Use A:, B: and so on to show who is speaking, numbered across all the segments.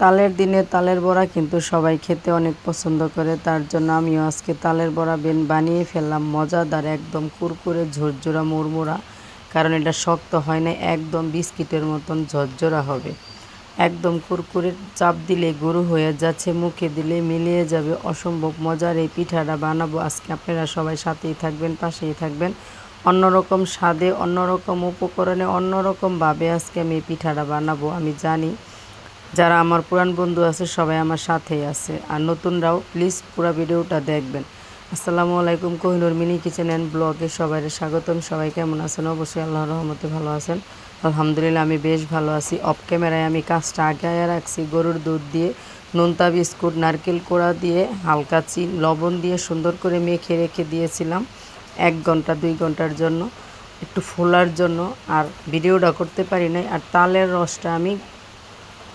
A: তালের দিনে তালের বড়া কিন্তু সবাই খেতে অনেক পছন্দ করে, তার জন্য আমিও আজকে তালের বড়া বানিয়ে ফেললাম। মজাদার, একদম কুরকুরে ঝরঝরা মুড়মুড়া, কারণ এটা শক্ত হয় না, একদম বিস্কিটের মতন ঝরঝরা হবে। একদম কুরকুরে, চাপ দিলে গুঁড়ো হয়ে যাচ্ছে, মুখে দিলে মিলিয়ে যাবে। অসম্ভব মজার এই পিঠাটা বানাবো আজকে। আপনারা সবাই সাথেই থাকবেন, পাশেই থাকবেন। অন্যরকম স্বাদে, অন্যরকম উপকরণে, অন্যরকমভাবে আজকে আমি এই পিঠাটা বানাবো। আমি জানি যারা আমার পুরান বন্ধু আছে সবাই আমার সাথেই আছে, আর নতুনরাও প্লিজ পুরো ভিডিওটা দেখবেন। আসসালামু আলাইকুম, কোহিনুর মিনি কিচেন অ্যান্ড ব্লগে সবাই স্বাগতম। সবাই কেমন আছেন? অবশ্যই আল্লাহর রহমতে ভালো আছেন। আলহামদুলিল্লাহ আমি বেশ ভালো আছি। অফ ক্যামেরায় আমি কাজটা আগে রাখছি। গরুর দুধ দিয়ে, নোনতা বিস্কুট, নারকেল কোড়া দিয়ে, হালকা লবণ দিয়ে সুন্দর করে মেখে রেখে দিয়েছিলাম 1 ঘন্টা 2 ঘন্টার জন্য, একটু ফোলার জন্য। আর ভিডিওটা করতে পারি নাই। আর তালের রসটা আমি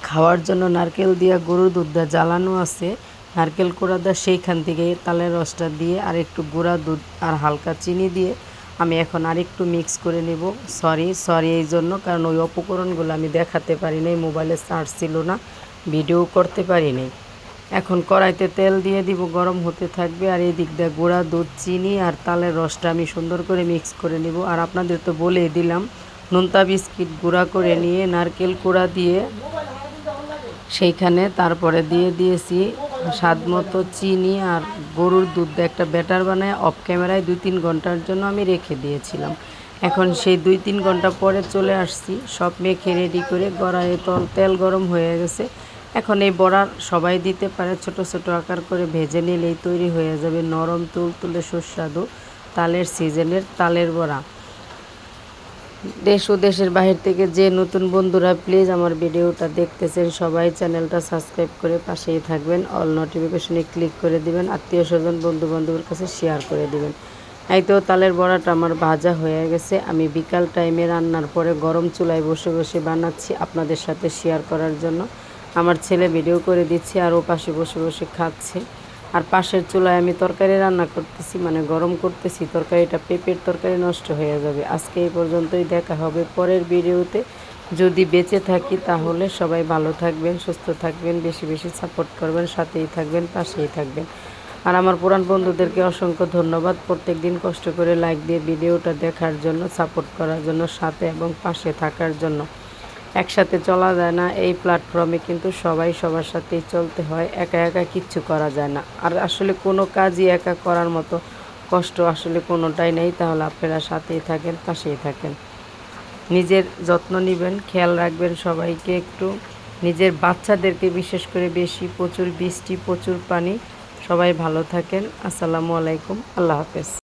A: খাওয়ার জন্য নারকেল দিয়ে, গরুর দুধ দিয়ে জ্বালানো আছে, নারকেল কোড়া দেওয়া, সেইখান থেকে তালের রসটা দিয়ে আর একটু গুঁড়া দুধ আর হালকা চিনি দিয়ে আমি এখন আরেকটু মিক্স করে নেব। সরি এই জন্য, কারণ ওই উপকরণগুলো আমি দেখাতে পারি নাই, মোবাইলে চার্জ ছিল না, ভিডিও করতে পারি নাই। এখন কড়াইতে তেল দিয়ে দিব, গরম হতে থাকবে। আর এই দিক দিয়ে গুঁড়া দুধ, চিনি আর তালের রসটা আমি সুন্দর করে মিক্স করে নেব। আর আপনাদের তো বলেই দিলাম, নোনতা বিস্কিট গুঁড়া করে নিয়ে নারকেল কোড়া দিয়ে সেইখানে তারপরে দিয়ে দিয়েছি স্বাদ মতো চিনি আর গরুর দুধ দিয়ে একটা ব্যাটার বানায় অফ ক্যামেরায় 2-3 ঘন্টার জন্য আমি রেখে দিয়েছিলাম। এখন সেই 2-3 ঘন্টা পরে চলে আসছি, সব মেখে রেডি করে। কড়াইয়ে তেল গরম হয়ে গেছে। এখন এই বড়া সবাই দিতে পারে, ছোট ছোট আকার করে ভেজে নিলেই তৈরি হয়ে যাবে নরম তুলতুলে সুস্বাদু তালের সিজনের তালের বড়া। দেশ ও দেশের বাহির থেকে যে নতুন বন্ধুরা প্লিজ আমার ভিডিওটা দেখতেছেন সবাই চ্যানেলটা সাবস্ক্রাইব করে পাশেই থাকবেন, অল নোটিফিকেশনে ক্লিক করে দিবেন, আত্মীয় স্বজন বন্ধু বান্ধবের কাছে শেয়ার করে দিবেন। এই তো তালের বড়াটা আমার ভাজা হয়ে গেছে। আমি বিকাল টাইমে রান্নার পরে গরম চুলায় বসে বসে বানাচ্ছি আপনাদের সাথে শেয়ার করার জন্য। আমার ছেলে ভিডিও করে দিচ্ছে আর ও পাশে বসে বসে খাচ্ছে। আর পাশের চুলায় আমি তরকারি রান্না করতেছি, মানে গরম করতেছি তরকারিটা। পেঁপের তরকারি নষ্ট হয়ে যাবে। আজকে এই পর্যন্তই, দেখা হবে পরের ভিডিওতে। যদি বেঁচে থাকি তাহলে সবাই ভালো থাকবেন, সুস্থ থাকবেন, বেশি বেশি সাপোর্ট করবেন, সাথেই থাকবেন, পাশেই থাকবেন। আর আমার পুরান বন্ধুদেরকে অসংখ্য ধন্যবাদ, প্রত্যেক দিন কষ্ট করে লাইক দিয়ে ভিডিওটা দেখার জন্য, সাপোর্ট করার জন্য, সাথে এবং পাশে থাকার জন্য। একসাথে চলা যায় না এই প্ল্যাটফর্মে, কিন্তু সবাই সবার সাথেই চলতে হয়, একা একা কিচ্ছু করা যায় না। আর আসলে কোনো কাজই একা করার মতো কষ্ট আসলে কোনোটাই নেই। তাহলে আপনারা সাথেই থাকেন, পাশেই থাকেন, নিজের যত্ন নেবেন, খেয়াল রাখবেন সবাইকে একটু, নিজের বাচ্চাদেরকে বিশেষ করে বেশি। প্রচুর বৃষ্টি, প্রচুর পানি। সবাই ভালো থাকেন। আসসালামু আলাইকুম, আল্লাহ হাফেজ।